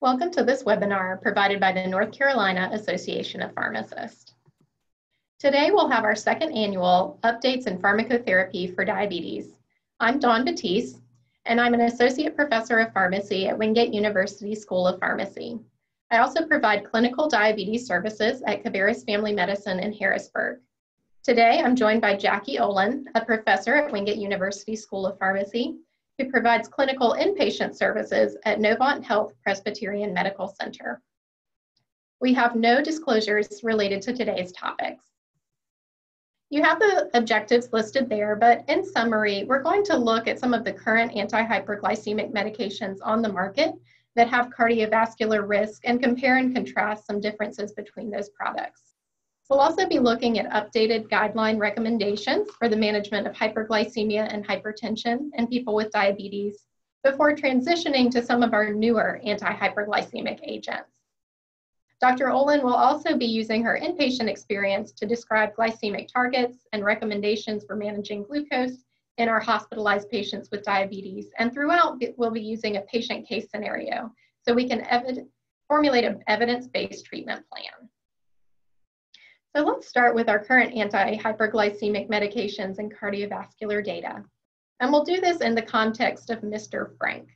Welcome to this webinar provided by the North Carolina Association of Pharmacists. Today we'll have our second annual Updates in Pharmacotherapy for Diabetes. I'm Battise, and I'm an Associate Professor of Pharmacy at Wingate University School of Pharmacy. I also provide clinical diabetes services at Cabarrus Family Medicine in Harrisburg. Today I'm joined by Jacky Olin, a professor at Wingate University School of Pharmacy, who provides clinical inpatient services at Novant Health Presbyterian Medical Center. We have no disclosures related to today's topics. You have the objectives listed there, but in summary, we're going to look at some of the current antihyperglycemic medications on the market that have cardiovascular risk and compare and contrast some differences between those products. We'll also be looking at updated guideline recommendations for the management of hyperglycemia and hypertension in people with diabetes before transitioning to some of our newer antihyperglycemic agents. Dr. Olin will also be using her inpatient experience to describe glycemic targets and recommendations for managing glucose in our hospitalized patients with diabetes. And throughout, we'll be using a patient case scenario so we can formulate an evidence-based treatment plan. So let's start with our current anti-hyperglycemic medications and cardiovascular data. And we'll do this in the context of Mr. Frank.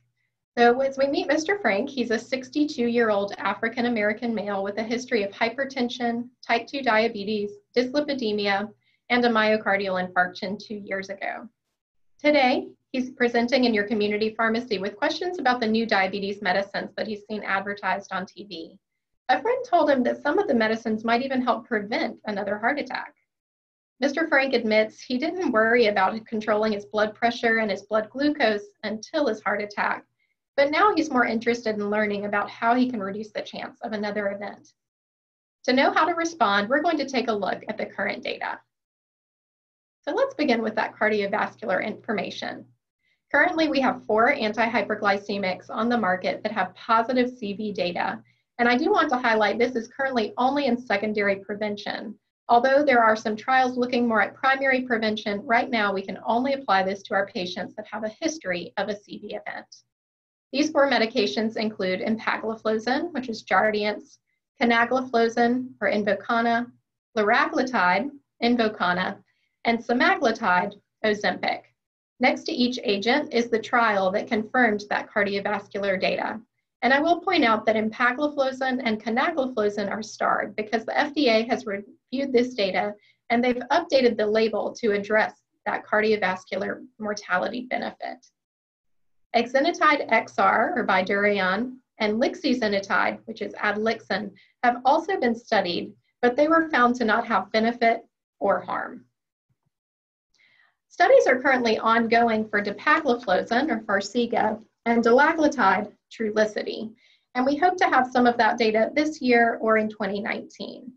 So as we meet Mr. Frank, he's a 62-year-old African-American male with a history of hypertension, type 2 diabetes, dyslipidemia, and a myocardial infarction 2 years ago. Today, he's presenting in your community pharmacy with questions about the new diabetes medicines that he's seen advertised on TV. A friend told him that some of the medicines might even help prevent another heart attack. Mr. Frank admits he didn't worry about controlling his blood pressure and his blood glucose until his heart attack, but now he's more interested in learning about how he can reduce the chance of another event. To know how to respond, we're going to take a look at the current data. So let's begin with that cardiovascular information. Currently, we have 4 antihyperglycemics on the market that have positive CV data. And I do want to highlight this is currently only in secondary prevention. Although there are some trials looking more at primary prevention, right now we can only apply this to our patients that have a history of a CV event. These 4 medications include empagliflozin, which is Jardiance, canagliflozin, or Invokana, liraglutide, Invokana, and semaglutide, Ozempic. Next to each agent is the trial that confirmed that cardiovascular data. And I will point out that empagliflozin and canagliflozin are starred because the FDA has reviewed this data and they've updated the label to address that cardiovascular mortality benefit. Exenatide XR, or Bydureon, and lixisenatide, which is Adlixin, have also been studied, but they were found to not have benefit or harm. Studies are currently ongoing for dapagliflozin, or Farxiga, and dulaglutide, Trulicity, and we hope to have some of that data this year or in 2019.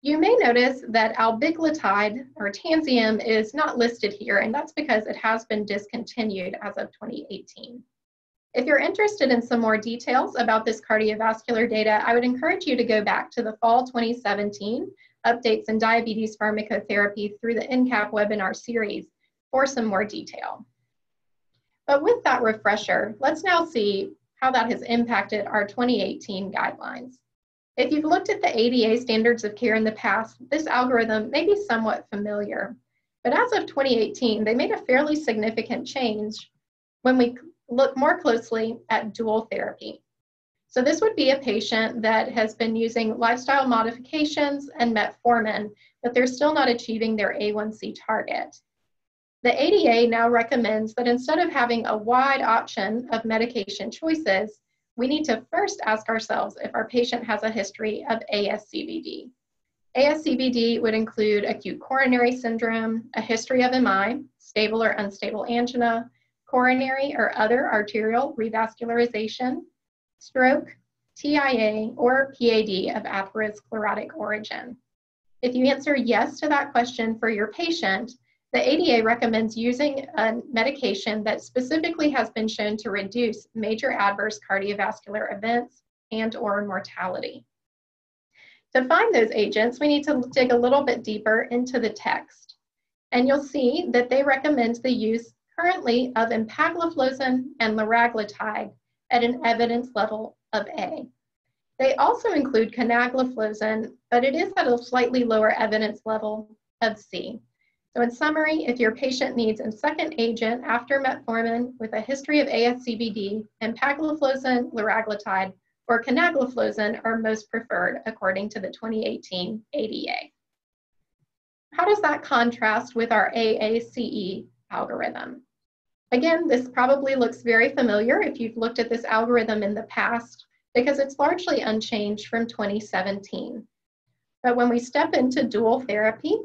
You may notice that albiglutide, or Tanzium, is not listed here, and that's because it has been discontinued as of 2018. If you're interested in some more details about this cardiovascular data, I would encourage you to go back to the fall 2017 Updates in Diabetes Pharmacotherapy through the NCAP webinar series for some more detail. But with that refresher, let's now see how that has impacted our 2018 guidelines. If you've looked at the ADA standards of care in the past, this algorithm may be somewhat familiar. But as of 2018, they made a fairly significant change when we look more closely at dual therapy. So this would be a patient that has been using lifestyle modifications and metformin, but they're still not achieving their A1C target. The ADA now recommends that instead of having a wide option of medication choices, we need to first ask ourselves if our patient has a history of ASCVD. ASCVD would include acute coronary syndrome, a history of MI, stable or unstable angina, coronary or other arterial revascularization, stroke, TIA, or PAD of atherosclerotic origin. If you answer yes to that question for your patient, the ADA recommends using a medication that specifically has been shown to reduce major adverse cardiovascular events and/or mortality. To find those agents, we need to dig a little bit deeper into the text. And you'll see that they recommend the use currently of empagliflozin and liraglutide at an evidence level of A. They also include canagliflozin, but it is at a slightly lower evidence level of C. So in summary, if your patient needs a second agent after metformin with a history of ASCVD, empagliflozin, liraglutide, or canagliflozin are most preferred according to the 2018 ADA. How does that contrast with our AACE algorithm? Again, this probably looks very familiar if you've looked at this algorithm in the past, because it's largely unchanged from 2017. But when we step into dual therapy,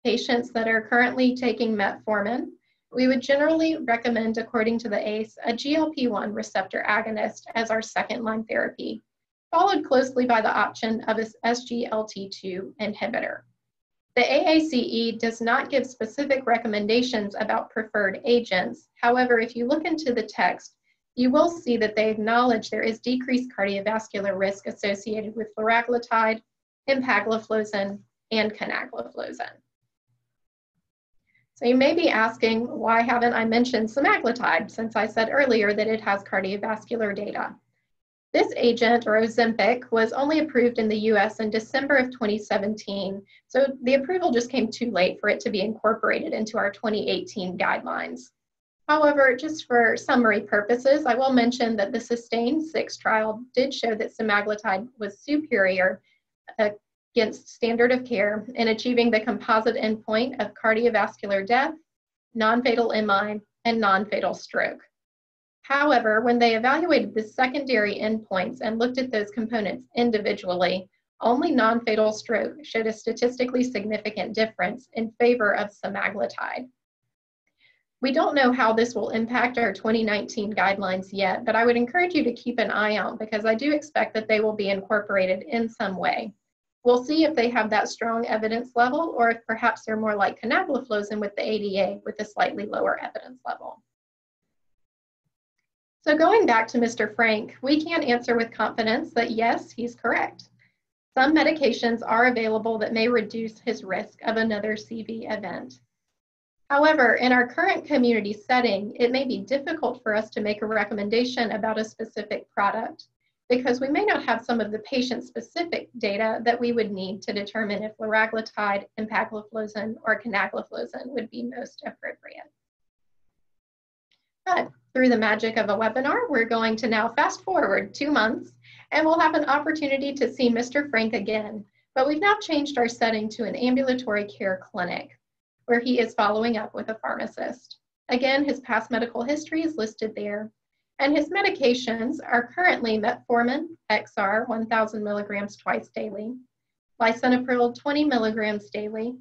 patients that are currently taking metformin, we would generally recommend, according to the AACE, a GLP-1 receptor agonist as our second-line therapy, followed closely by the option of an SGLT2 inhibitor. The AACE does not give specific recommendations about preferred agents. However, if you look into the text, you will see that they acknowledge there is decreased cardiovascular risk associated with liraglutide, empagliflozin, and canagliflozin. So you may be asking, why haven't I mentioned semaglutide, since I said earlier that it has cardiovascular data? This agent, or Ozempic, was only approved in the US in December of 2017, so the approval just came too late for it to be incorporated into our 2018 guidelines. However, just for summary purposes, I will mention that the SUSTAIN-6 trial did show that semaglutide was superior against standard of care in achieving the composite endpoint of cardiovascular death, non-fatal MI, and non-fatal stroke. However, when they evaluated the secondary endpoints and looked at those components individually, only non-fatal stroke showed a statistically significant difference in favor of semaglutide. We don't know how this will impact our 2019 guidelines yet, but I would encourage you to keep an eye out because I do expect that they will be incorporated in some way. We'll see if they have that strong evidence level or if perhaps they're more like canagliflozin with the ADA with a slightly lower evidence level. So going back to Mr. Frank, we can answer with confidence that yes, he's correct. Some medications are available that may reduce his risk of another CV event. However, in our current community setting, it may be difficult for us to make a recommendation about a specific product because we may not have some of the patient-specific data that we would need to determine if liraglutide, empagliflozin, or canagliflozin would be most appropriate. But through the magic of a webinar, we're going to now fast forward 2 months and we'll have an opportunity to see Mr. Frank again. But we've now changed our setting to an ambulatory care clinic where he is following up with a pharmacist. Again, his past medical history is listed there. And his medications are currently metformin XR 1,000 milligrams twice daily, lisinopril 20 milligrams daily,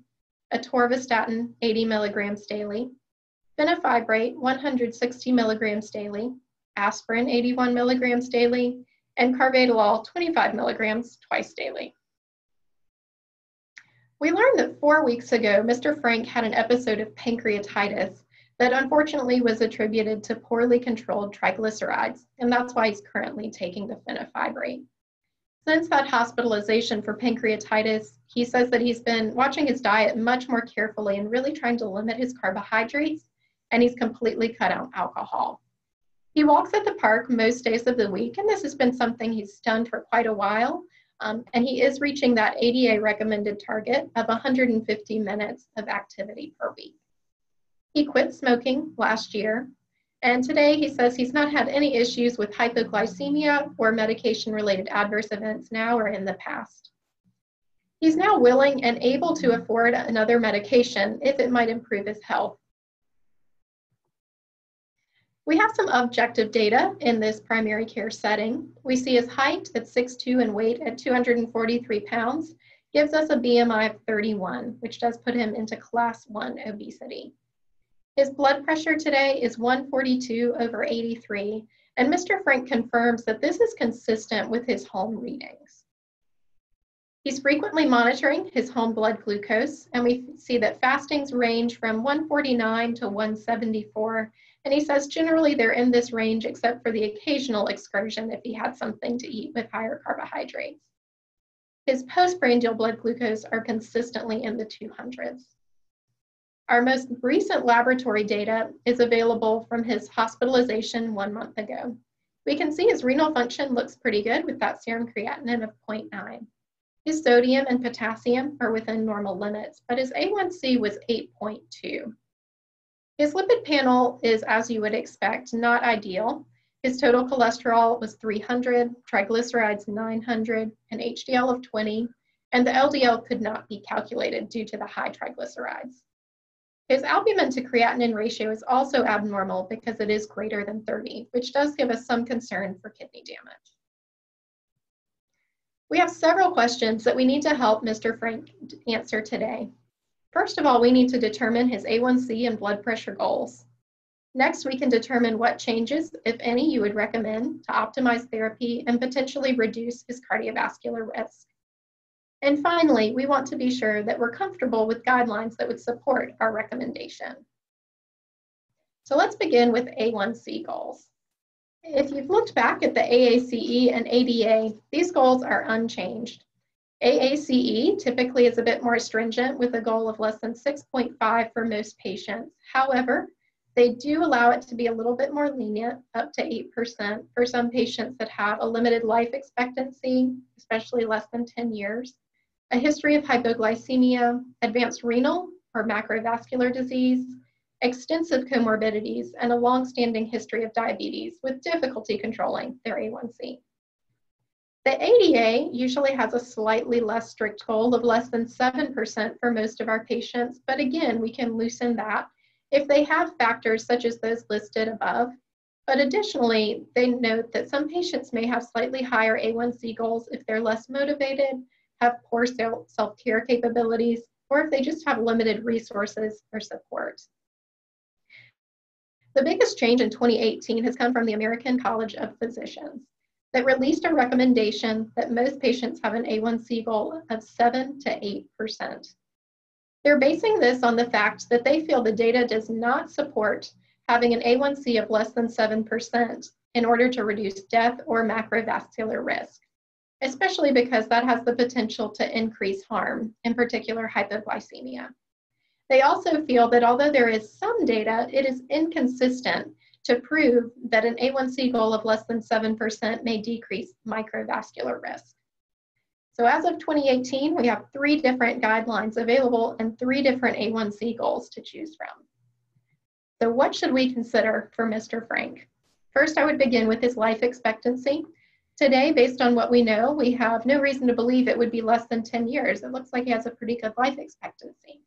atorvastatin 80 milligrams daily, fenofibrate 160 milligrams daily, aspirin 81 milligrams daily, and carvedilol 25 milligrams twice daily. We learned that 4 weeks ago, Mr. Frank had an episode of pancreatitis that unfortunately was attributed to poorly controlled triglycerides, and that's why he's currently taking the fenofibrate. Since that hospitalization for pancreatitis, he says that he's been watching his diet much more carefully and really trying to limit his carbohydrates, and he's completely cut out alcohol. He walks at the park most days of the week, and this has been something he's done for quite a while, and he is reaching that ADA recommended target of 150 minutes of activity per week. He quit smoking last year, and today he says he's not had any issues with hypoglycemia or medication-related adverse events now or in the past. He's now willing and able to afford another medication if it might improve his health. We have some objective data in this primary care setting. We see his height at 6'2" and weight at 243 pounds gives us a BMI of 31, which does put him into class 1 obesity. His blood pressure today is 142/83, and Mr. Frank confirms that this is consistent with his home readings. He's frequently monitoring his home blood glucose, and we see that fastings range from 149 to 174, and he says generally they're in this range except for the occasional excursion if he had something to eat with higher carbohydrates. His postprandial blood glucose are consistently in the 200s. Our most recent laboratory data is available from his hospitalization 1 month ago. We can see his renal function looks pretty good with that serum creatinine of 0.9. His sodium and potassium are within normal limits, but his A1C was 8.2. His lipid panel is, as you would expect, not ideal. His total cholesterol was 300, triglycerides 900, an HDL of 20, and the LDL could not be calculated due to the high triglycerides. His albumin to creatinine ratio is also abnormal because it is greater than 30, which does give us some concern for kidney damage. We have several questions that we need to help Mr. Frank answer today. First of all, we need to determine his A1C and blood pressure goals. Next, we can determine what changes, if any, you would recommend to optimize therapy and potentially reduce his cardiovascular risk. And finally, we want to be sure that we're comfortable with guidelines that would support our recommendation. So let's begin with A1C goals. If you've looked back at the AACE and ATA, these goals are unchanged. AACE typically is a bit more stringent with a goal of less than 6.5 for most patients. However, they do allow it to be a little bit more lenient, up to 8% for some patients that have a limited life expectancy, especially less than 10 years, a history of hypoglycemia, advanced renal or macrovascular disease, extensive comorbidities, and a long-standing history of diabetes with difficulty controlling their A1C. The ADA usually has a slightly less strict goal of less than 7% for most of our patients, but again, we can loosen that if they have factors such as those listed above. But additionally, they note that some patients may have slightly higher A1C goals if they're less motivated, have poor self-care capabilities, or if they just have limited resources or support. The biggest change in 2018 has come from the American College of Physicians that released a recommendation that most patients have an A1C goal of 7 to 8%. They're basing this on the fact that they feel the data does not support having an A1C of less than 7% in order to reduce death or macrovascular risk, especially because that has the potential to increase harm, in particular hypoglycemia. They also feel that although there is some data, it is inconsistent to prove that an A1C goal of less than 7% may decrease microvascular risk. So as of 2018, we have 3 different guidelines available and 3 different A1C goals to choose from. So what should we consider for Mr. Frank? First, I would begin with his life expectancy. Today, based on what we know, we have no reason to believe it would be less than 10 years. It looks like he has a pretty good life expectancy.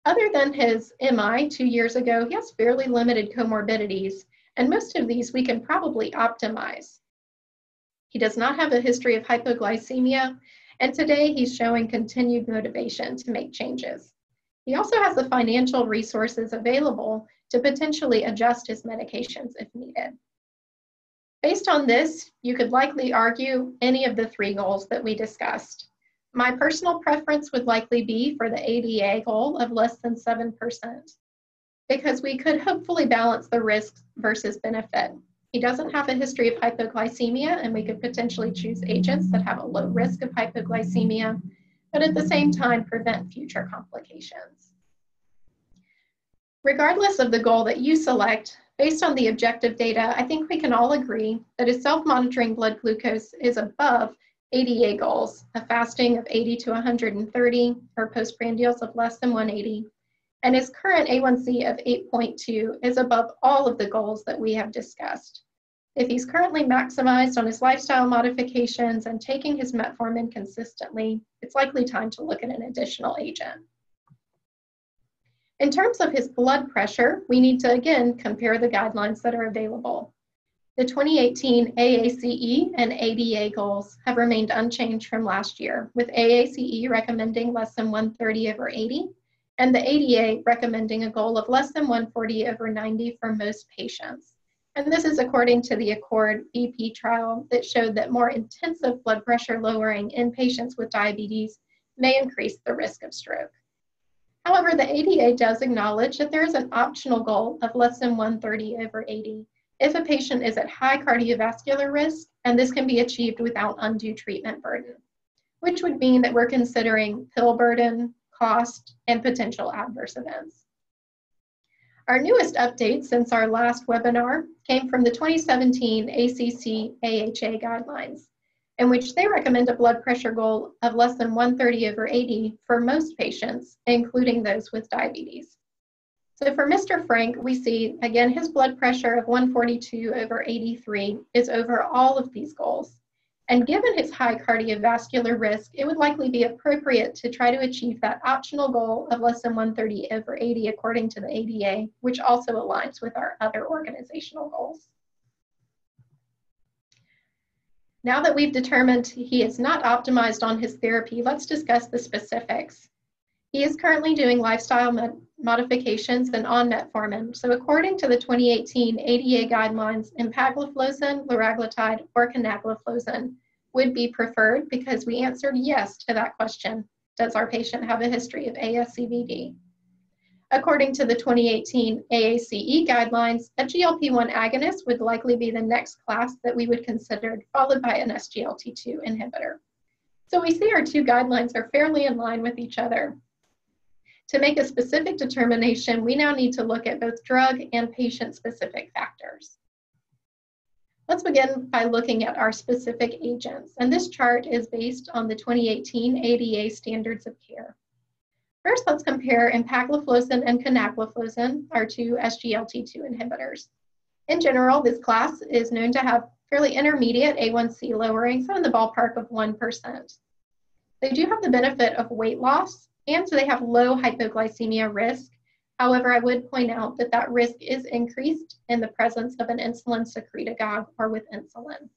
Other than his MI 2 years ago, he has fairly limited comorbidities, and most of these we can probably optimize. He does not have a history of hypoglycemia, and today he's showing continued motivation to make changes. He also has the financial resources available to potentially adjust his medications if needed. Based on this, you could likely argue any of the 3 goals that we discussed. My personal preference would likely be for the ADA goal of less than 7%, because we could hopefully balance the risks versus benefit. He doesn't have a history of hypoglycemia, and we could potentially choose agents that have a low risk of hypoglycemia, but at the same time prevent future complications. Regardless of the goal that you select, based on the objective data, I think we can all agree that his self-monitoring blood glucose is above ADA goals, a fasting of 80 to 130 or postprandials of less than 180, and his current A1C of 8.2 is above all of the goals that we have discussed. If he's currently maximized on his lifestyle modifications and taking his metformin consistently, it's likely time to look at an additional agent. In terms of his blood pressure, we need to again compare the guidelines that are available. The 2018 AACE and ATA goals have remained unchanged from last year, with AACE recommending less than 130/80, and the ADA recommending a goal of less than 140/90 for most patients. And this is according to the ACCORD BP trial that showed that more intensive blood pressure lowering in patients with diabetes may increase the risk of stroke. However, the ADA does acknowledge that there is an optional goal of less than 130/80 if a patient is at high cardiovascular risk, and this can be achieved without undue treatment burden, which would mean that we're considering pill burden, cost, and potential adverse events. Our newest update since our last webinar came from the 2017 AACE AHA guidelines, in which they recommend a blood pressure goal of less than 130/80 for most patients, including those with diabetes. So for Mr. Frank, we see, again, his blood pressure of 142/83 is over all of these goals. And given his high cardiovascular risk, it would likely be appropriate to try to achieve that optional goal of less than 130/80 according to the ADA, which also aligns with our other organizational goals. Now that we've determined he is not optimized on his therapy, let's discuss the specifics. He is currently doing lifestyle modifications and on metformin. So according to the 2018 ADA guidelines, empagliflozin, liraglutide, or canagliflozin would be preferred because we answered yes to that question. Does our patient have a history of ASCVD? According to the 2018 AACE guidelines, a GLP-1 agonist would likely be the next class that we would consider, followed by an SGLT2 inhibitor. So we see our two guidelines are fairly in line with each other. To make a specific determination, we now need to look at both drug and patient-specific factors. Let's begin by looking at our specific agents, and this chart is based on the 2018 ADA standards of care. First, let's compare empagliflozin and canagliflozin, our two SGLT2 inhibitors. In general, this class is known to have fairly intermediate A1C lowering, so in the ballpark of 1%. They do have the benefit of weight loss, and so they have low hypoglycemia risk. However, I would point out that that risk is increased in the presence of an insulin secretagogue or with insulin.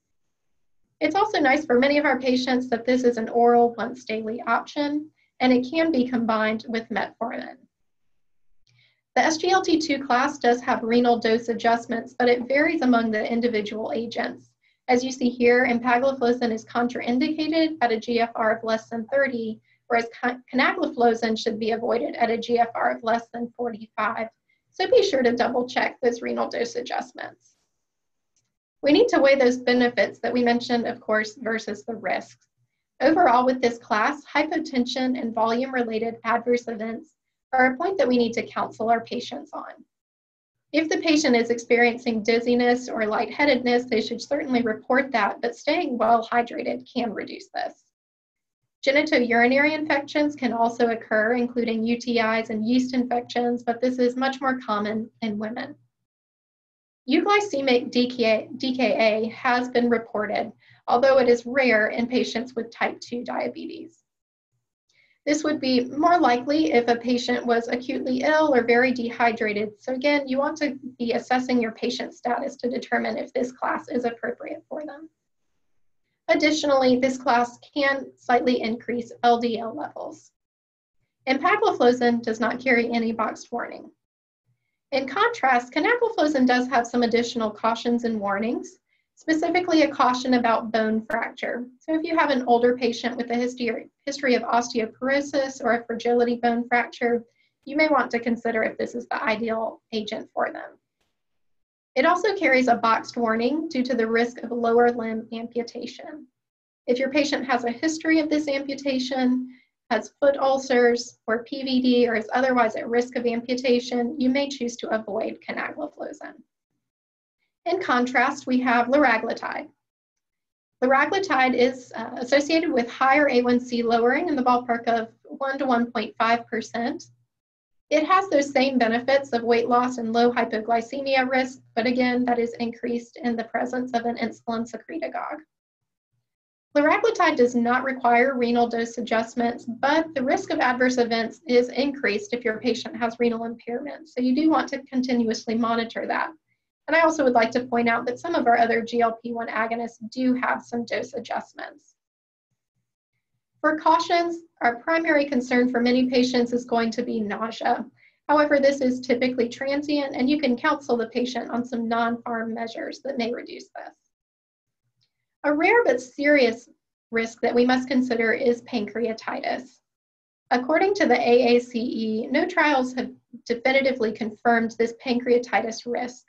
It's also nice for many of our patients that this is an oral once daily option, and it can be combined with metformin. The SGLT2 class does have renal dose adjustments, but it varies among the individual agents. As you see here, empagliflozin is contraindicated at a GFR of less than 30, whereas canagliflozin should be avoided at a GFR of less than 45. So be sure to double check those renal dose adjustments. We need to weigh those benefits that we mentioned, of course, versus the risks. Overall, with this class, hypotension and volume-related adverse events are a point that we need to counsel our patients on. If the patient is experiencing dizziness or lightheadedness, they should certainly report that, but staying well hydrated can reduce this. Genitourinary infections can also occur, including UTIs and yeast infections, but this is much more common in women. Euglycemic DKA has been reported, although it is rare in patients with type 2 diabetes. This would be more likely if a patient was acutely ill or very dehydrated. So again, you want to be assessing your patient status to determine if this class is appropriate for them. Additionally, this class can slightly increase LDL levels. Empagliflozin does not carry any boxed warning. In contrast, canagliflozin does have some additional cautions and warnings, specifically a caution about bone fracture. So if you have an older patient with a history of osteoporosis or a fragility bone fracture, you may want to consider if this is the ideal agent for them. It also carries a boxed warning due to the risk of lower limb amputation. If your patient has a history of this amputation, has foot ulcers or PVD, or is otherwise at risk of amputation, you may choose to avoid canagliflozin. In contrast, we have liraglutide. Liraglutide is associated with higher A1C lowering in the ballpark of 1 to 1.5%. It has those same benefits of weight loss and low hypoglycemia risk, but again, that is increased in the presence of an insulin secretagogue. Liraglutide does not require renal dose adjustments, but the risk of adverse events is increased if your patient has renal impairment. So you do want to continuously monitor that. And I also would like to point out that some of our other GLP-1 agonists do have some dose adjustments. For cautions, our primary concern for many patients is going to be nausea. However, this is typically transient, and you can counsel the patient on some non-pharm measures that may reduce this. A rare but serious risk that we must consider is pancreatitis. According to the AACE, no trials have definitively confirmed this pancreatitis risk.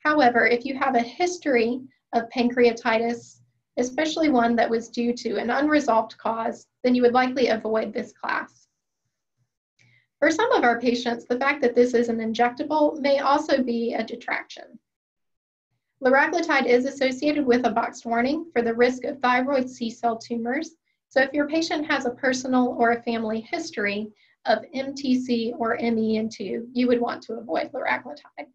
However, if you have a history of pancreatitis, especially one that was due to an unresolved cause, then you would likely avoid this class. For some of our patients, the fact that this is an injectable may also be a detraction. Liraglutide is associated with a boxed warning for the risk of thyroid C-cell tumors. So if your patient has a personal or a family history of MTC or MEN2, you would want to avoid liraglutide.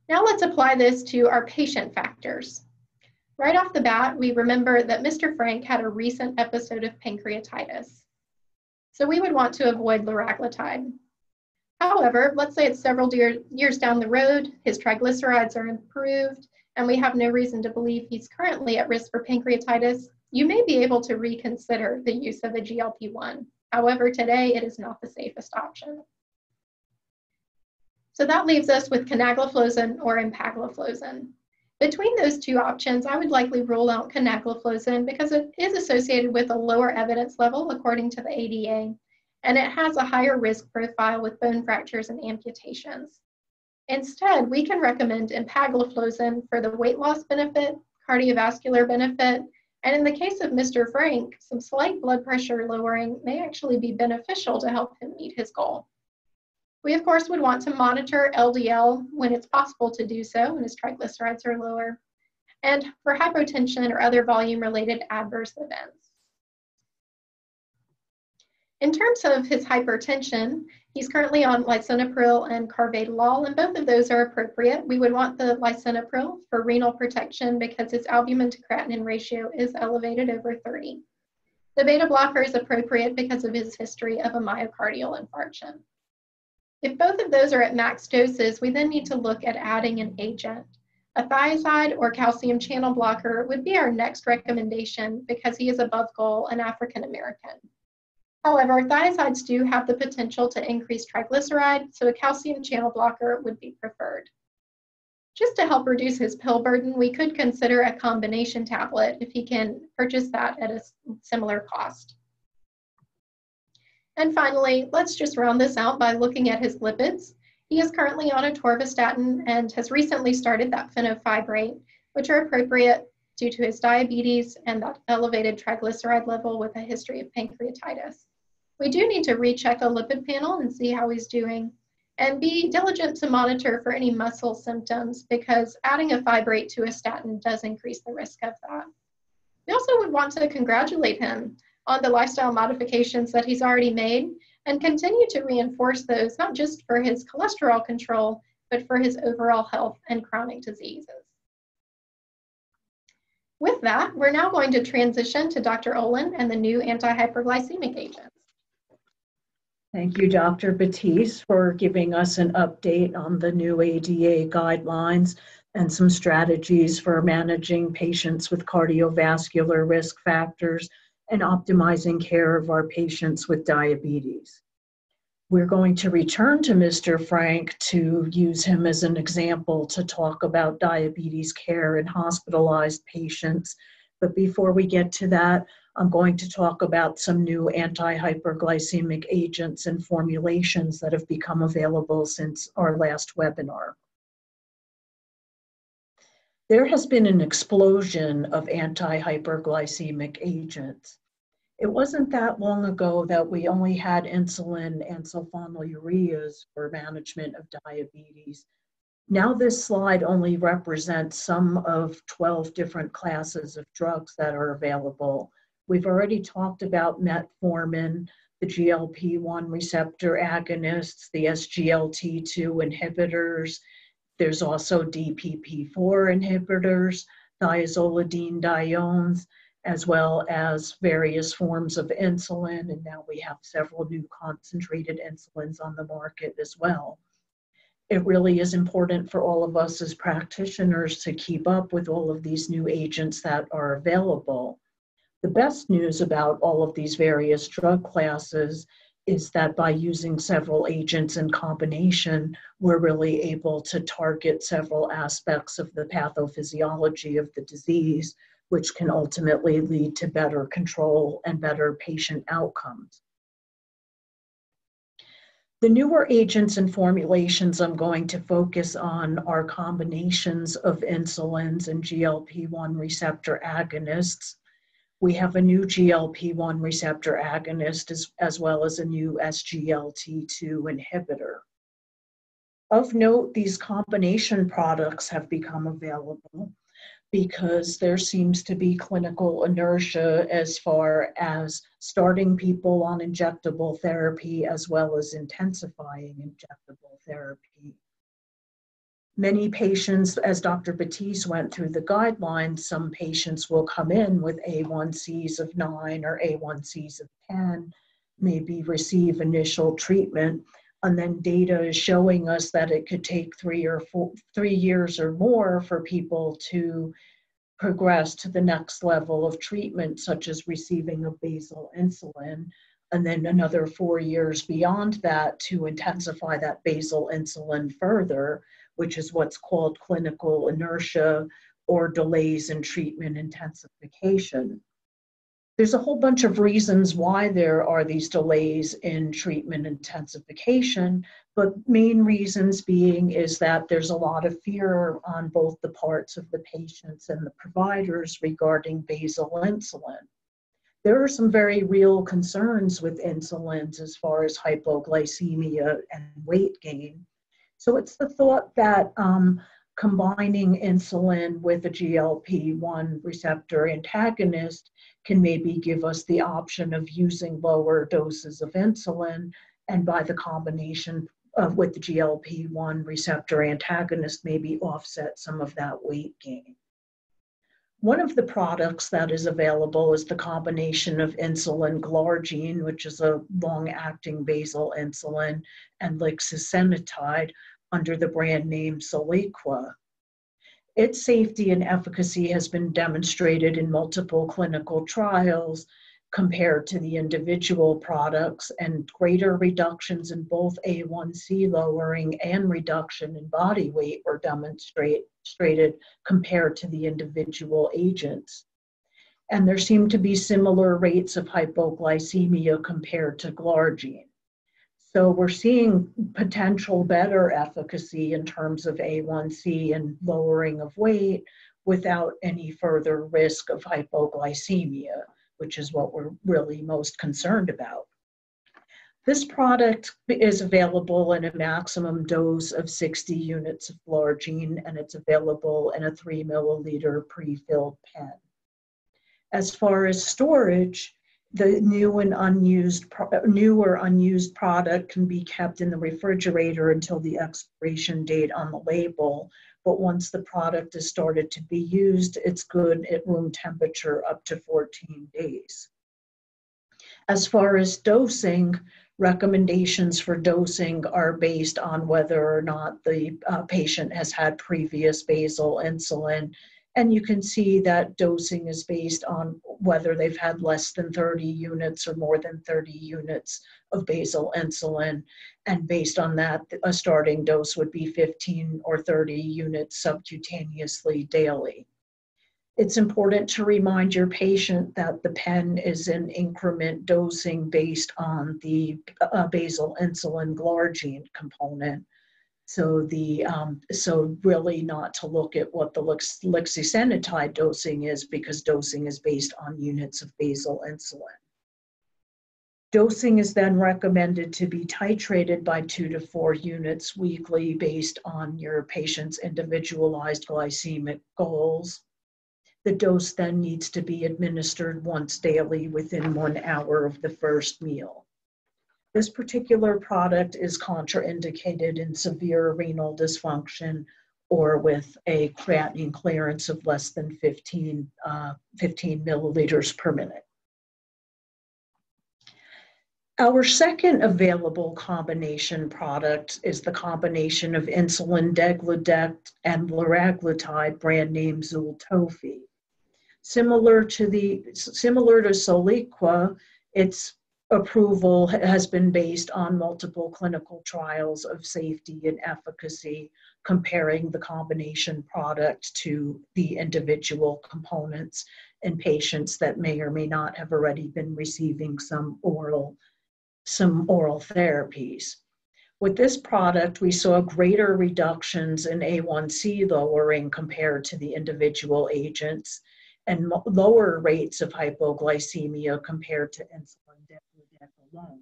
Now let's apply this to our patient factors. Right off the bat, we remember that Mr. Frank had a recent episode of pancreatitis. So we would want to avoid liraglutide. However, let's say it's several years down the road, his triglycerides are improved, and we have no reason to believe he's currently at risk for pancreatitis. You may be able to reconsider the use of a GLP-1. However, today it is not the safest option. So that leaves us with canagliflozin or empagliflozin. Between those two options, I would likely rule out canagliflozin because it is associated with a lower evidence level according to the ADA, and it has a higher risk profile with bone fractures and amputations. Instead, we can recommend empagliflozin for the weight loss benefit, cardiovascular benefit, and in the case of Mr. Frank, some slight blood pressure lowering may actually be beneficial to help him meet his goal. We, of course, would want to monitor LDL when it's possible to do so when his triglycerides are lower, and for hypotension or other volume-related adverse events. In terms of his hypertension, he's currently on lisinopril and carvedilol, and both of those are appropriate. We would want the lisinopril for renal protection because his albumin to creatinine ratio is elevated over 30. The beta blocker is appropriate because of his history of a myocardial infarction. If both of those are at max doses, we then need to look at adding an agent. A thiazide or calcium channel blocker would be our next recommendation because he is above goal and African American. However, thiazides do have the potential to increase triglyceride, so a calcium channel blocker would be preferred. Just to help reduce his pill burden, we could consider a combination tablet if he can purchase that at a similar cost. And finally, let's just round this out by looking at his lipids. He is currently on atorvastatin and has recently started that fenofibrate, which are appropriate due to his diabetes and that elevated triglyceride level with a history of pancreatitis. We do need to recheck a lipid panel and see how he's doing, and be diligent to monitor for any muscle symptoms because adding a fibrate to a statin does increase the risk of that. We also would want to congratulate him on the lifestyle modifications that he's already made and continue to reinforce those, not just for his cholesterol control, but for his overall health and chronic diseases. With that, we're now going to transition to Dr. Olin and the new antihyperglycemic agents. Thank you, Dr. Battise, for giving us an update on the new ADA guidelines and some strategies for managing patients with cardiovascular risk factors and optimizing care of our patients with diabetes. We're going to return to Mr. Frank to use him as an example to talk about diabetes care in hospitalized patients. But before we get to that, I'm going to talk about some new antihyperglycemic agents and formulations that have become available since our last webinar. There has been an explosion of antihyperglycemic agents. It wasn't that long ago that we only had insulin and sulfonylureas for management of diabetes. Now this slide only represents some of 12 different classes of drugs that are available. We've already talked about metformin, the GLP-1 receptor agonists, the SGLT2 inhibitors. There's also DPP-4 inhibitors, thiazolidinediones, as well as various forms of insulin. And now we have several new concentrated insulins on the market as well. It really is important for all of us as practitioners to keep up with all of these new agents that are available. The best news about all of these various drug classes is that by using several agents in combination, we're really able to target several aspects of the pathophysiology of the disease, which can ultimately lead to better control and better patient outcomes. The newer agents and formulations I'm going to focus on are combinations of insulins and GLP-1 receptor agonists. We have a new GLP-1 receptor agonist as well as a new SGLT2 inhibitor. Of note, these combination products have become available because there seems to be clinical inertia as far as starting people on injectable therapy as well as intensifying injectable therapy. Many patients, as Dr. Battise went through the guidelines, some patients will come in with A1Cs of 9 or A1Cs of 10, maybe receive initial treatment, and then data is showing us that it could take 3 years or more for people to progress to the next level of treatment, such as receiving a basal insulin, and then another 4 years beyond that to intensify that basal insulin further, which is what's called clinical inertia or delays in treatment intensification. There's a whole bunch of reasons why there are these delays in treatment intensification, but main reasons being is that there's a lot of fear on both the parts of the patients and the providers regarding basal insulin. There are some very real concerns with insulins as far as hypoglycemia and weight gain. So it's the thought that combining insulin with a GLP-1 receptor antagonist can maybe give us the option of using lower doses of insulin, and by the combination with the GLP-1 receptor antagonist maybe offset some of that weight gain. One of the products that is available is the combination of insulin glargine, which is a long-acting basal insulin, and lixisenatide under the brand name Soliqua. Its safety and efficacy has been demonstrated in multiple clinical trials compared to the individual products, and greater reductions in both A1C lowering and reduction in body weight were demonstrated compared to the individual agents. And there seem to be similar rates of hypoglycemia compared to glargine. So we're seeing potential better efficacy in terms of A1C and lowering of weight without any further risk of hypoglycemia, which is what we're really most concerned about. This product is available in a maximum dose of 60 units of glargine, and it's available in a 3 milliliter pre-filled pen. As far as storage, the new or unused product can be kept in the refrigerator until the expiration date on the label, but once the product is started to be used, it's good at room temperature up to 14 days. As far as dosing, recommendations for dosing are based on whether or not the patient has had previous basal insulin. And you can see that dosing is based on whether they've had less than 30 units or more than 30 units of basal insulin. And based on that, a starting dose would be 15 or 30 units subcutaneously daily. It's important to remind your patient that the pen is an increment dosing based on the basal insulin glargine component. So so really not to look at what the lixisenatide dosing is, because dosing is based on units of basal insulin. Dosing is then recommended to be titrated by 2 to 4 units weekly based on your patient's individualized glycemic goals. The dose then needs to be administered once daily within 1 hour of the first meal. This particular product is contraindicated in severe renal dysfunction or with a creatinine clearance of less than 15 milliliters per minute. Our second available combination product is the combination of insulin degludec and liraglutide, brand name Zultofi. Similar to Soliqua, its approval has been based on multiple clinical trials of safety and efficacy, comparing the combination product to the individual components in patients that may or may not have already been receiving some oral therapies. With this product, we saw greater reductions in A1C lowering compared to the individual agents, and lower rates of hypoglycemia compared to insulin degludec alone.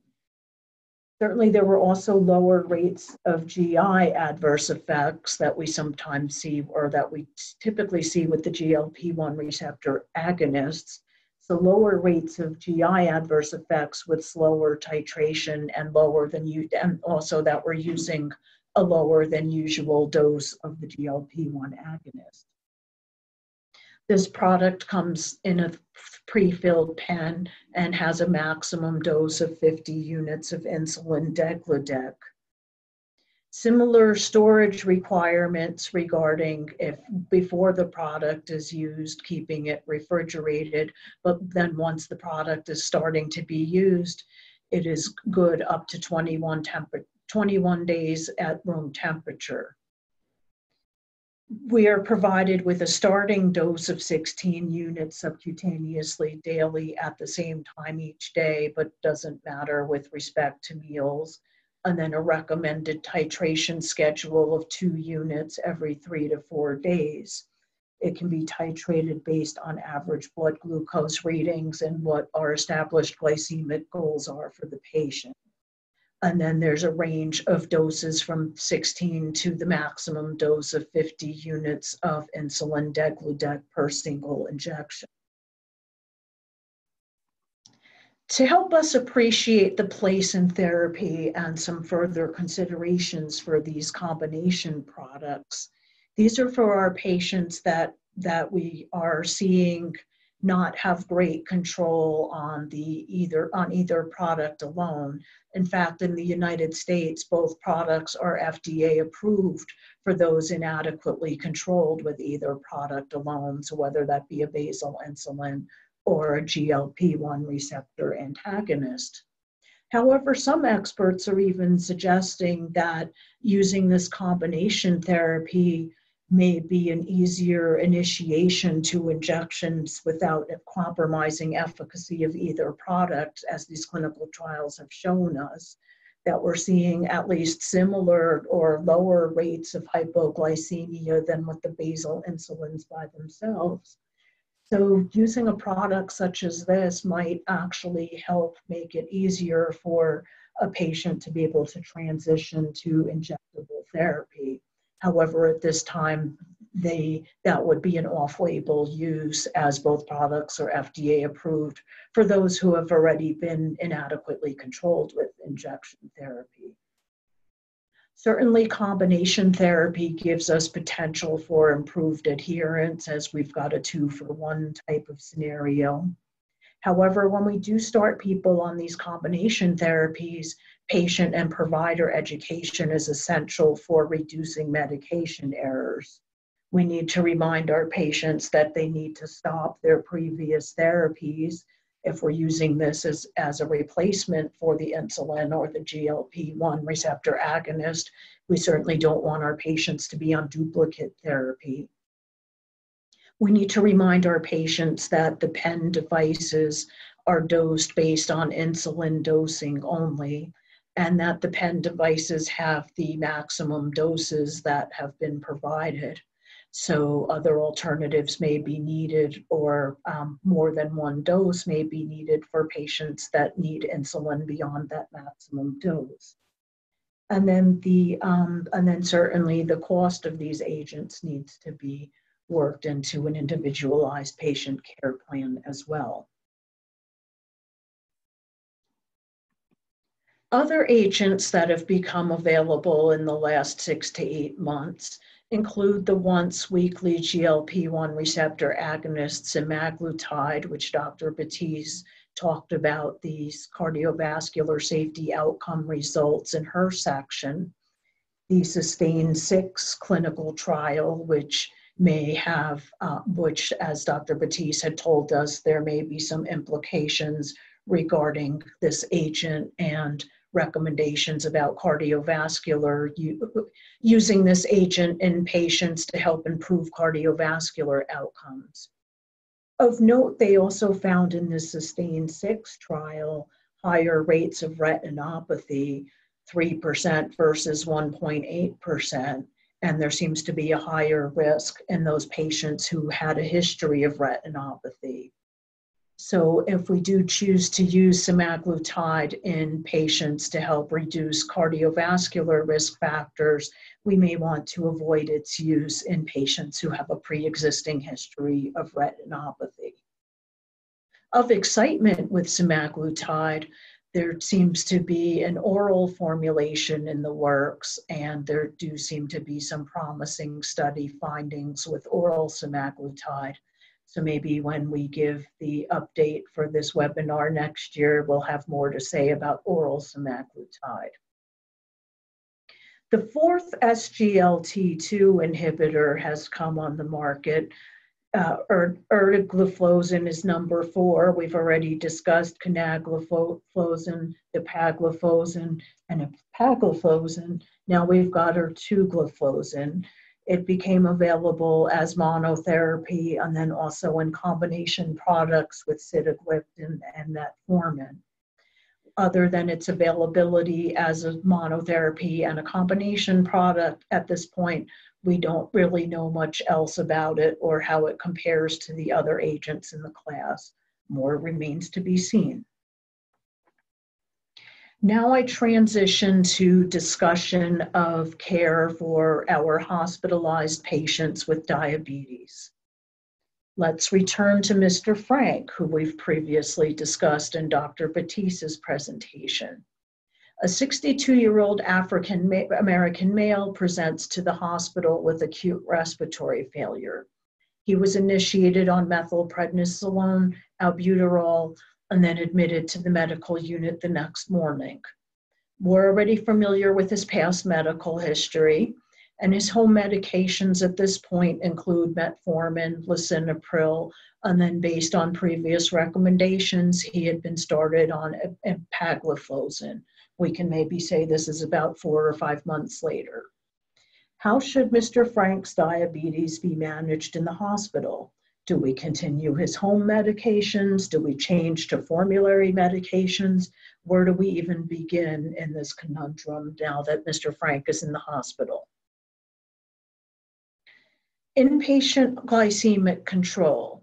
Certainly, there were also lower rates of GI adverse effects that we sometimes see, or that we typically see with the GLP-1 receptor agonists. So lower rates of GI adverse effects with slower titration and and also that we're using a lower than usual dose of the GLP-1 agonist. This product comes in a pre-filled pen and has a maximum dose of 50 units of insulin degludec. Similar storage requirements regarding if before the product is used, keeping it refrigerated, but then once the product is starting to be used, it is good up to 21 days at room temperature. We are provided with a starting dose of 16 units subcutaneously daily at the same time each day, but doesn't matter with respect to meals. And then a recommended titration schedule of 2 units every 3 to 4 days. It can be titrated based on average blood glucose readings and what our established glycemic goals are for the patient. And then there's a range of doses from 16 to the maximum dose of 50 units of insulin degludec per single injection. To help us appreciate the place in therapy and some further considerations for these combination products, these are for our patients that we are seeing not have great control on either product alone. In fact, in the United States, both products are FDA approved for those inadequately controlled with either product alone, so whether that be a basal insulin or a GLP-1 receptor antagonist. However, some experts are even suggesting that using this combination therapy may be an easier initiation to injections without compromising efficacy of either product, as these clinical trials have shown us, that we're seeing at least similar or lower rates of hypoglycemia than with the basal insulins by themselves. So using a product such as this might actually help make it easier for a patient to be able to transition to injectable therapy. However, at this time, that would be an off-label use, as both products are FDA approved for those who have already been inadequately controlled with injection therapy. Certainly, combination therapy gives us potential for improved adherence, as we've got a 2-for-1 type of scenario. However, when we do start people on these combination therapies, patient and provider education is essential for reducing medication errors. We need to remind our patients that they need to stop their previous therapies if we're using this as a replacement for the insulin or the GLP-1 receptor agonist. We certainly don't want our patients to be on duplicate therapy. We need to remind our patients that the pen devices are dosed based on insulin dosing only, and that the pen devices have the maximum doses that have been provided. So other alternatives may be needed, or more than one dose may be needed for patients that need insulin beyond that maximum dose. And then certainly the cost of these agents needs to be worked into an individualized patient care plan as well. Other agents that have become available in the last 6 to 8 months include the once-weekly GLP-1 receptor agonists semaglutide, which Dr. Battise talked about these cardiovascular safety outcome results in her section. The SUSTAIN 6 clinical trial, which may have, which, as Dr. Battise had told us, there may be some implications regarding this agent and recommendations about cardiovascular, using this agent in patients to help improve cardiovascular outcomes. Of note, they also found in the SUSTAIN 6 trial higher rates of retinopathy, 3% versus 1.8%, and there seems to be a higher risk in those patients who had a history of retinopathy. So if we do choose to use semaglutide in patients to help reduce cardiovascular risk factors, we may want to avoid its use in patients who have a pre-existing history of retinopathy. Of excitement with semaglutide, there seems to be an oral formulation in the works, and there do seem to be some promising study findings with oral semaglutide. So maybe when we give the update for this webinar next year, we'll have more to say about oral semaglutide. The fourth SGLT2 inhibitor has come on the market. Erdagliflozin is number 4. We've already discussed canagliflozin, dapagliflozin, and epagliflozin. Now we've got ertugliflozin. It became available as monotherapy and then also in combination products with sitagliptin and metformin. Other than its availability as a monotherapy and a combination product at this point, we don't really know much else about it or how it compares to the other agents in the class. More remains to be seen. Now I transition to discussion of care for our hospitalized patients with diabetes. Let's return to Mr. Frank, who we've previously discussed in Dr. Battise's presentation. A 62-year-old African-American male presents to the hospital with acute respiratory failure. He was initiated on methylprednisolone, albuterol, and then admitted to the medical unit the next morning. We're already familiar with his past medical history, and his home medications at this point include metformin, lisinopril, and then based on previous recommendations, he had been started on epagliflozin. We can maybe say this is about 4 or 5 months later. How should Mr. Frank's diabetes be managed in the hospital? Do we continue his home medications? Do we change to formulary medications? Where do we even begin in this conundrum now that Mr. Frank is in the hospital? Inpatient glycemic control.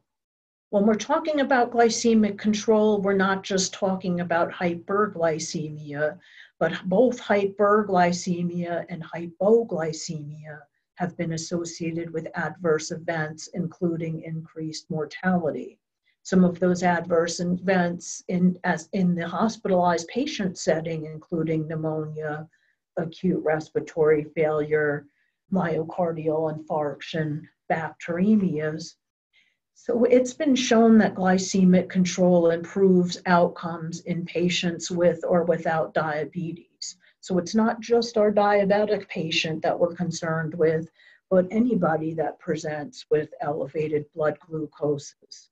When we're talking about glycemic control, we're not just talking about hyperglycemia, but both hyperglycemia and hypoglycemia have been associated with adverse events, including increased mortality. Some of those adverse events in the hospitalized patient setting, including pneumonia, acute respiratory failure, myocardial infarction, bacteremias. So it's been shown that glycemic control improves outcomes in patients with or without diabetes. So it's not just our diabetic patient that we're concerned with, but anybody that presents with elevated blood glucoses.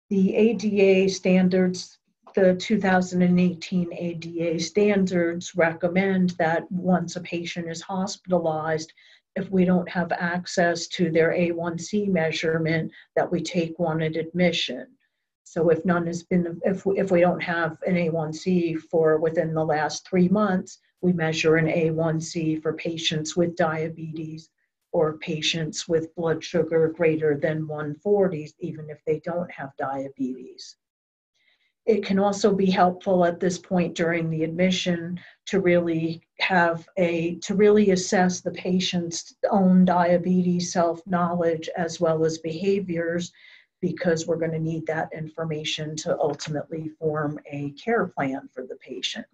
The ADA standards, the 2018 ADA standards recommend that once a patient is hospitalized, if we don't have access to their A1C measurement, that we take one at admission. So if none has been, if we don't have an A1C for within the last 3 months, we measure an A1C for patients with diabetes or patients with blood sugar greater than 140, even if they don't have diabetes. It can also be helpful at this point during the admission to really assess the patient's own diabetes self-knowledge as well as behaviors, because we're going to need that information to ultimately form a care plan for the patient.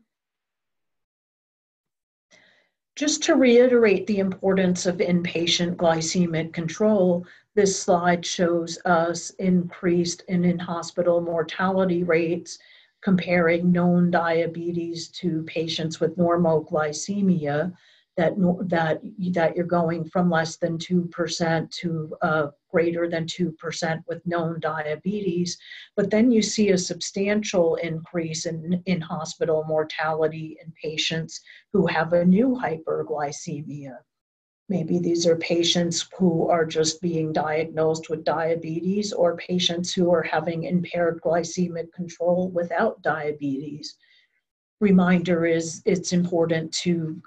Just to reiterate the importance of inpatient glycemic control, this slide shows us increased in-hospital mortality rates comparing known diabetes to patients with normoglycemia, that you're going from less than 2% to greater than 2% with known diabetes. But then you see a substantial increase in hospital mortality in patients who have a new hyperglycemia. Maybe these are patients who are just being diagnosed with diabetes, or patients who are having impaired glycemic control without diabetes. reminder is it's important to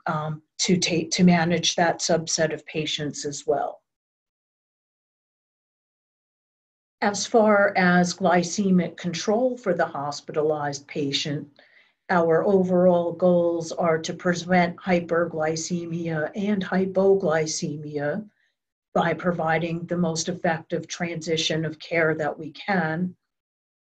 manage that subset of patients as well. As far as glycemic control for the hospitalized patient, our overall goals are to prevent hyperglycemia and hypoglycemia by providing the most effective transition of care that we can.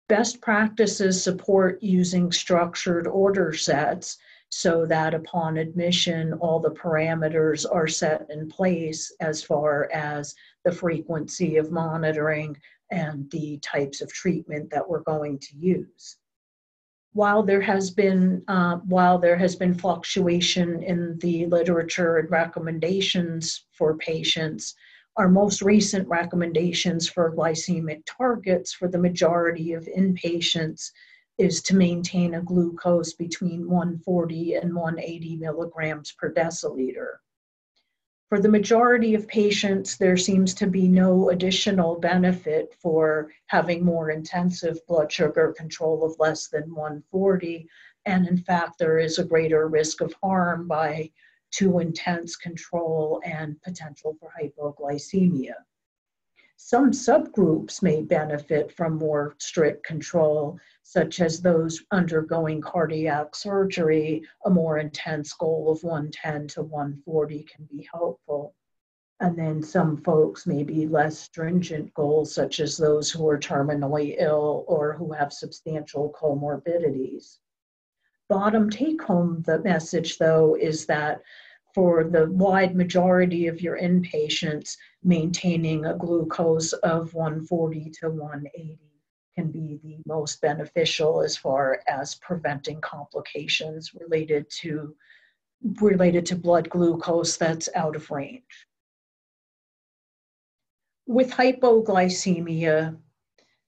Best practices support using structured order sets so that upon admission, all the parameters are set in place as far as the frequency of monitoring and the types of treatment that we're going to use. While there has been fluctuation in the literature and recommendations for patients, our most recent recommendations for glycemic targets for the majority of inpatients is to maintain a glucose between 140 and 180 milligrams per deciliter. For the majority of patients, there seems to be no additional benefit for having more intensive blood sugar control of less than 140, and in fact, there is a greater risk of harm by too intense control and potential for hypoglycemia. Some subgroups may benefit from more strict control, such as those undergoing cardiac surgery. A more intense goal of 110 to 140 can be helpful. And then some folks may be less stringent goals, such as those who are terminally ill or who have substantial comorbidities. Bottom take-home the message, though, is that for the wide majority of your inpatients, maintaining a glucose of 140 to 180 can be the most beneficial as far as preventing complications related to blood glucose that's out of range. With hypoglycemia,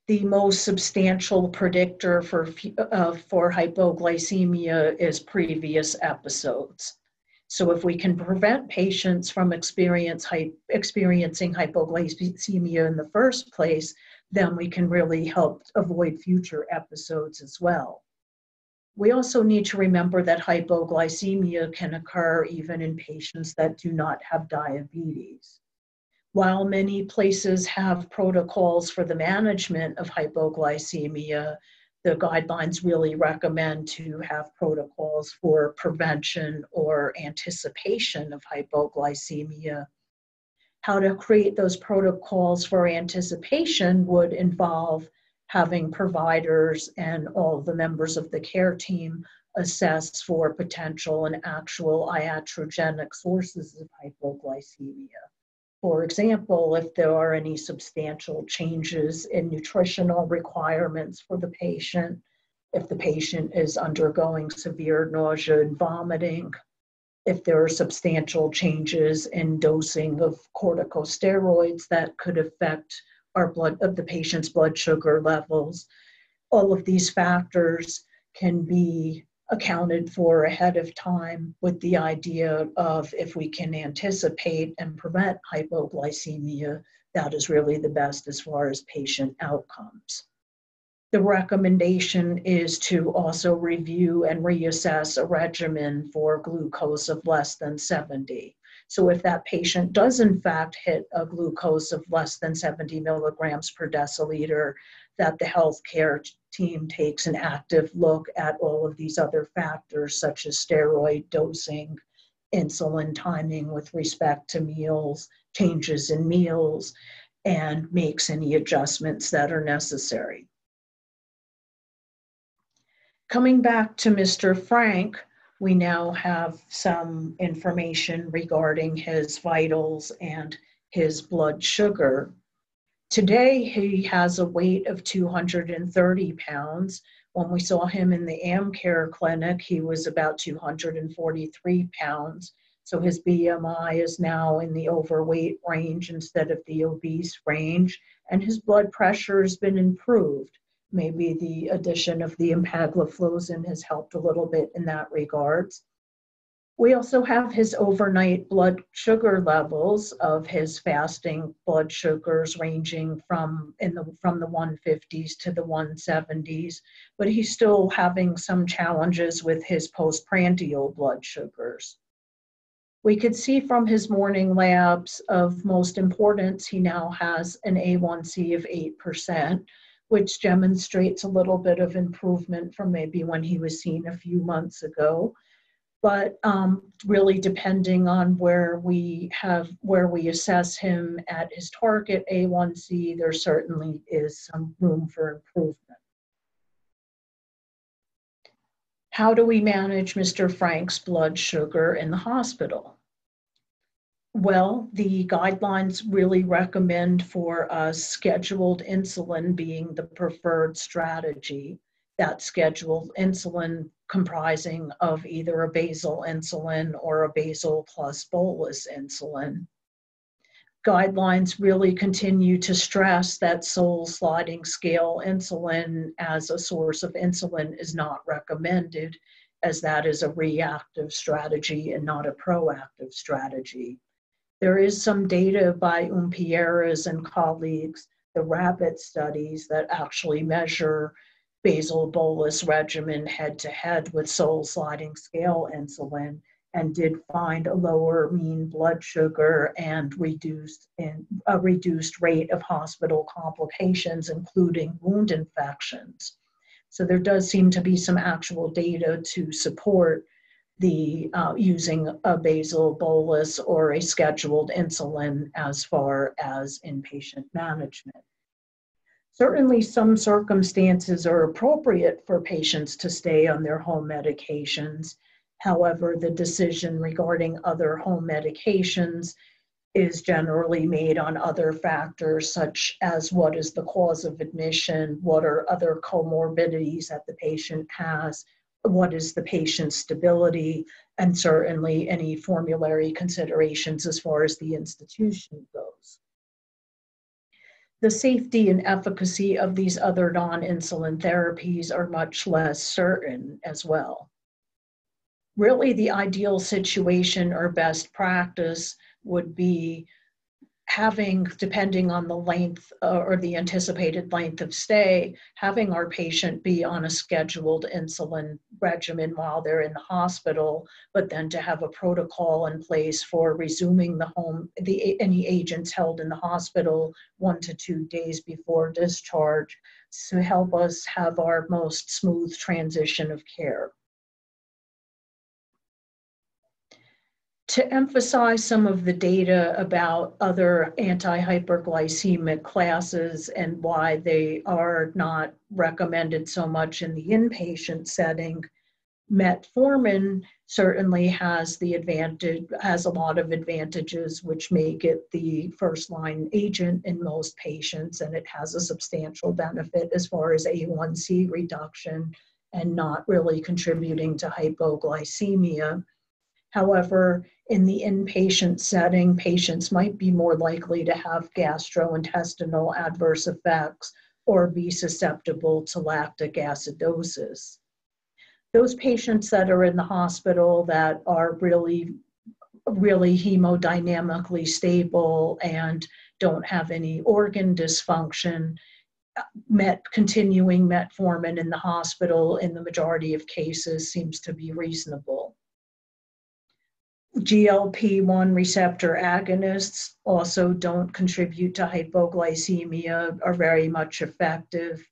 the most substantial predictor for hypoglycemia is previous episodes. So if we can prevent patients from experiencing hypoglycemia in the first place, then we can really help avoid future episodes as well. We also need to remember that hypoglycemia can occur even in patients that do not have diabetes. While many places have protocols for the management of hypoglycemia, the guidelines really recommend to have protocols for prevention or anticipation of hypoglycemia. How to create those protocols for anticipation would involve having providers and all the members of the care team assess for potential and actual iatrogenic sources of hypoglycemia. For example, if there are any substantial changes in nutritional requirements for the patient, if the patient is undergoing severe nausea and vomiting, if there are substantial changes in dosing of corticosteroids that could affect the patient's blood sugar levels. All of these factors can be accounted for ahead of time with the idea of if we can anticipate and prevent hypoglycemia, that is really the best as far as patient outcomes. The recommendation is to also review and reassess a regimen for glucose of less than 70. So if that patient does in fact hit a glucose of less than 70 milligrams per deciliter, that the healthcare team takes an active look at all of these other factors such as steroid dosing, insulin timing with respect to meals, changes in meals, and makes any adjustments that are necessary. Coming back to Mr. Frank, we now have some information regarding his vitals and his blood sugar. Today, he has a weight of 230 pounds. When we saw him in the AmCare clinic, he was about 243 pounds. So his BMI is now in the overweight range instead of the obese range, and his blood pressure has been improved. Maybe the addition of the empagliflozin has helped a little bit in that regards. We also have his overnight blood sugar levels of his fasting blood sugars ranging from the 150s to the 170s, but he's still having some challenges with his postprandial blood sugars. We could see from his morning labs of most importance, he now has an A1C of 8%, which demonstrates a little bit of improvement from maybe when he was seen a few months ago. But really depending on where we assess him at his target A1C, there certainly is some room for improvement. How do we manage Mr. Frank's blood sugar in the hospital? Well, the guidelines really recommend for us scheduled insulin being the preferred strategy. That scheduled insulin comprising of either a basal insulin or a basal plus bolus insulin. Guidelines really continue to stress that sole sliding scale insulin as a source of insulin is not recommended, as that is a reactive strategy and not a proactive strategy. There is some data by Umpieras and colleagues, the rabbit studies that actually measure basal bolus regimen head-to-head with sole sliding scale insulin and did find a lower mean blood sugar and a reduced rate of hospital complications, including wound infections. So there does seem to be some actual data to support the using a basal bolus or a scheduled insulin as far as inpatient management. Certainly some circumstances are appropriate for patients to stay on their home medications. However, the decision regarding other home medications is generally made on other factors, such as what is the cause of admission, what are other comorbidities that the patient has, what is the patient's stability, and certainly any formulary considerations as far as the institution goes. The safety and efficacy of these other non-insulin therapies are much less certain as well. Really, the ideal situation or best practice would be having, depending on the length or the anticipated length of stay, having our patient be on a scheduled insulin regimen while they're in the hospital, but then to have a protocol in place for resuming any agents held in the hospital 1 to 2 days before discharge to help us have our most smooth transition of care. To emphasize some of the data about other antihyperglycemic classes and why they are not recommended so much in the inpatient setting, metformin certainly has a lot of advantages which make it the first-line agent in most patients, and it has a substantial benefit as far as A1C reduction and not really contributing to hypoglycemia. However, in the inpatient setting, patients might be more likely to have gastrointestinal adverse effects or be susceptible to lactic acidosis. Those patients that are in the hospital that are really hemodynamically stable and don't have any organ dysfunction, continuing metformin in the hospital in the majority of cases seems to be reasonable. GLP-1 receptor agonists also don't contribute to hypoglycemia, are very much effective.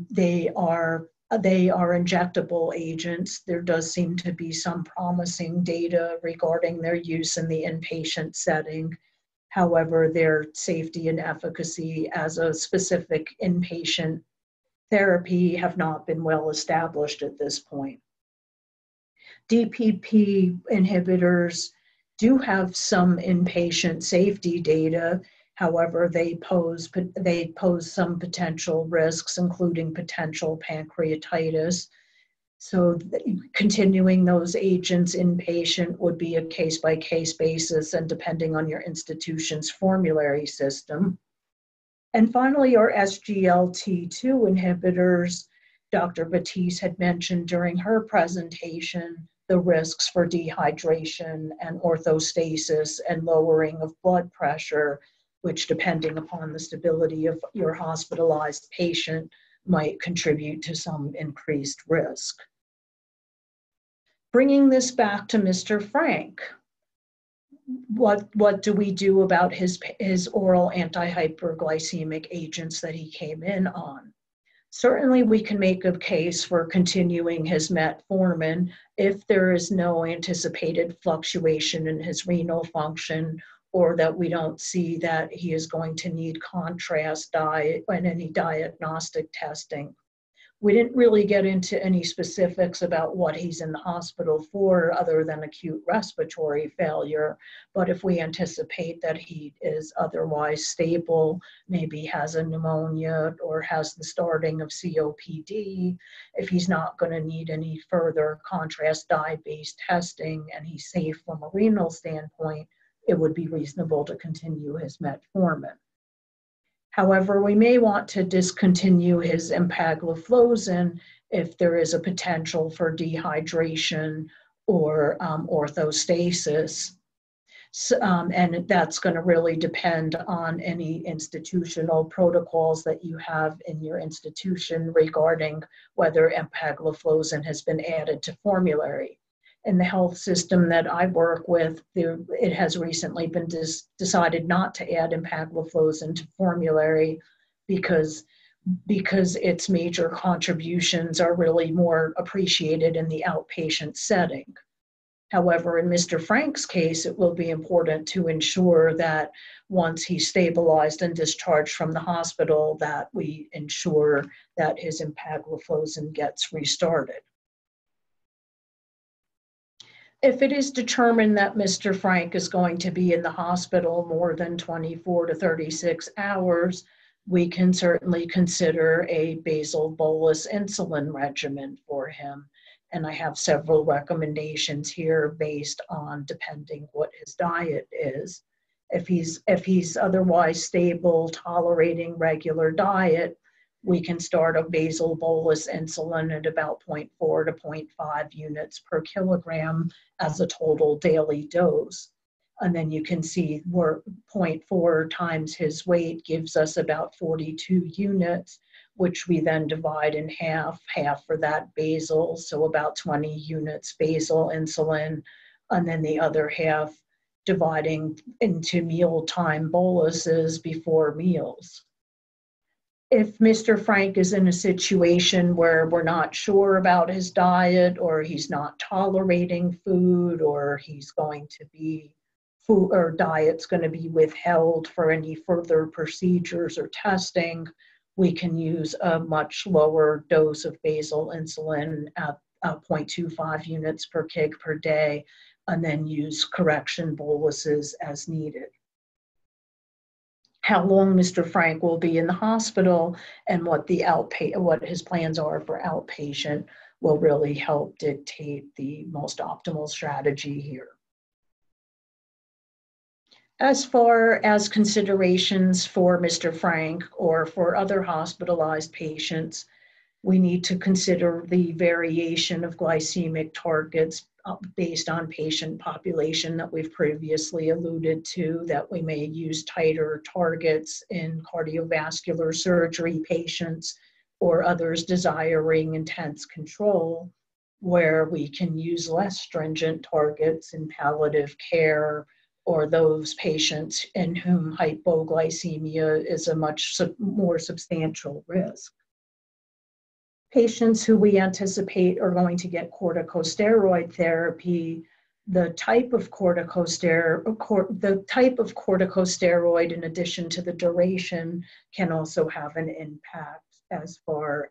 They are injectable agents. There does seem to be some promising data regarding their use in the inpatient setting. However, their safety and efficacy as a specific inpatient therapy have not been well established at this point. DPP inhibitors do have some inpatient safety data. However, they pose some potential risks, including potential pancreatitis. So continuing those agents inpatient would be a case-by-case basis and depending on your institution's formulary system. And finally, our SGLT2 inhibitors, Dr. Battise had mentioned during her presentation, the risks for dehydration and orthostasis and lowering of blood pressure, which, depending upon the stability of your hospitalized patient, might contribute to some increased risk. Bringing this back to Mr. Frank, what do we do about his oral antihyperglycemic agents that he came in on? Certainly, we can make a case for continuing his metformin if there is no anticipated fluctuation in his renal function, or that we don't see that he is going to need contrast diet and any diagnostic testing. We didn't really get into any specifics about what he's in the hospital for other than acute respiratory failure. But if we anticipate that he is otherwise stable, maybe has a pneumonia or has the starting of COPD, if he's not going to need any further contrast dye-based testing and he's safe from a renal standpoint, it would be reasonable to continue his metformin. However, we may want to discontinue his empagliflozin if there is a potential for dehydration or orthostasis. And that's going to really depend on any institutional protocols that you have in your institution regarding whether empagliflozin has been added to formulary. In the health system that I work with, it has recently been decided not to add empagliflozin to formulary because its major contributions are really more appreciated in the outpatient setting. However, in Mr. Frank's case, it will be important to ensure that once he's stabilized and discharged from the hospital, that we ensure that his empagliflozin gets restarted. If it is determined that Mr. Frank is going to be in the hospital more than 24 to 36 hours, we can certainly consider a basal bolus insulin regimen for him. And I have several recommendations here based on depending what his diet is. If he's otherwise stable, tolerating regular diet, we can start a basal bolus insulin at about 0.4 to 0.5 units per kilogram as a total daily dose. And then you can see where 0.4 times his weight gives us about 42 units, which we then divide in half for that basal, so about 20 units basal insulin, and then the other half dividing into mealtime boluses before meals. If Mr. Frank is in a situation where we're not sure about his diet, or he's not tolerating food, or he's going to be food or diet's going to be withheld for any further procedures or testing, we can use a much lower dose of basal insulin at 0.25 units per kg per day, and then use correction boluses as needed. How long Mr. Frank will be in the hospital and what his plans are for outpatient will really help dictate the most optimal strategy here. As far as considerations for Mr. Frank or for other hospitalized patients, we need to consider the variation of glycemic targets based on patient population that we've previously alluded to, that we may use tighter targets in cardiovascular surgery patients or others desiring intense control, where we can use less stringent targets in palliative care or those patients in whom hypoglycemia is a much more substantial risk. Patients who we anticipate are going to get corticosteroid therapy, the type of corticosteroid in addition to the duration can also have an impact as far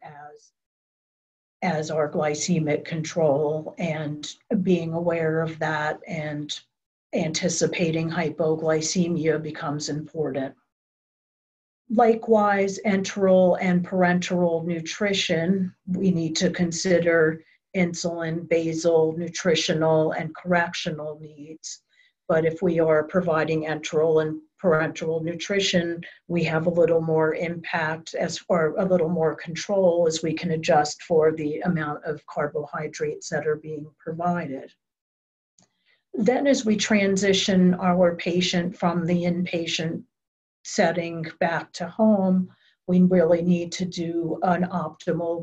as our glycemic control, and being aware of that and anticipating hypoglycemia becomes important. Likewise, enteral and parenteral nutrition, we need to consider insulin, basal, nutritional, and correctional needs. But if we are providing enteral and parenteral nutrition, we have a little more impact or a little more control as we can adjust for the amount of carbohydrates that are being provided. Then as we transition our patient from the inpatient setting back to home, we really need to do an optimal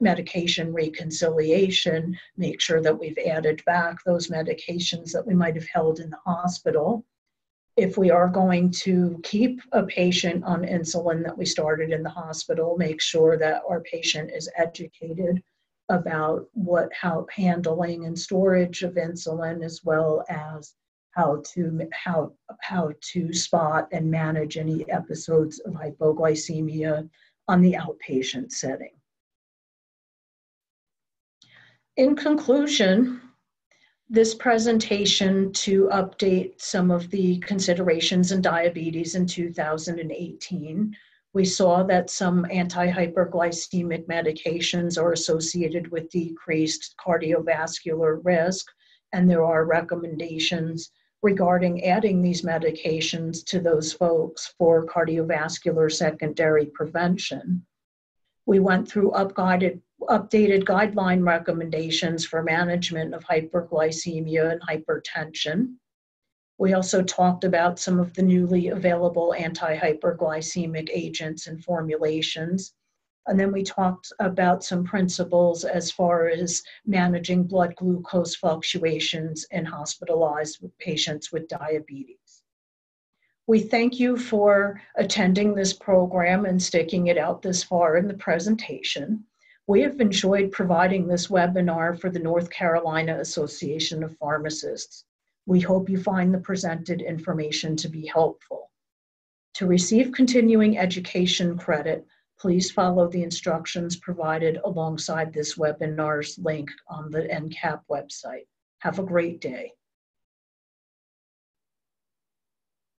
medication reconciliation, make sure that we've added back those medications that we might have held in the hospital. If we are going to keep a patient on insulin that we started in the hospital, make sure that our patient is educated about how handling and storage of insulin, as well as how to spot and manage any episodes of hypoglycemia on the outpatient setting. In conclusion, this presentation to update some of the considerations in diabetes in 2018, we saw that some antihyperglycemic medications are associated with decreased cardiovascular risk, and there are recommendations regarding adding these medications to those folks for cardiovascular secondary prevention. We went through updated guideline recommendations for management of hyperglycemia and hypertension. We also talked about some of the newly available antihyperglycemic agents and formulations. And then we talked about some principles as far as managing blood glucose fluctuations in hospitalized patients with diabetes. We thank you for attending this program and sticking it out this far in the presentation. We have enjoyed providing this webinar for the North Carolina Association of Pharmacists. We hope you find the presented information to be helpful. To receive continuing education credit, please follow the instructions provided alongside this webinar's link on the NCAP website. Have a great day.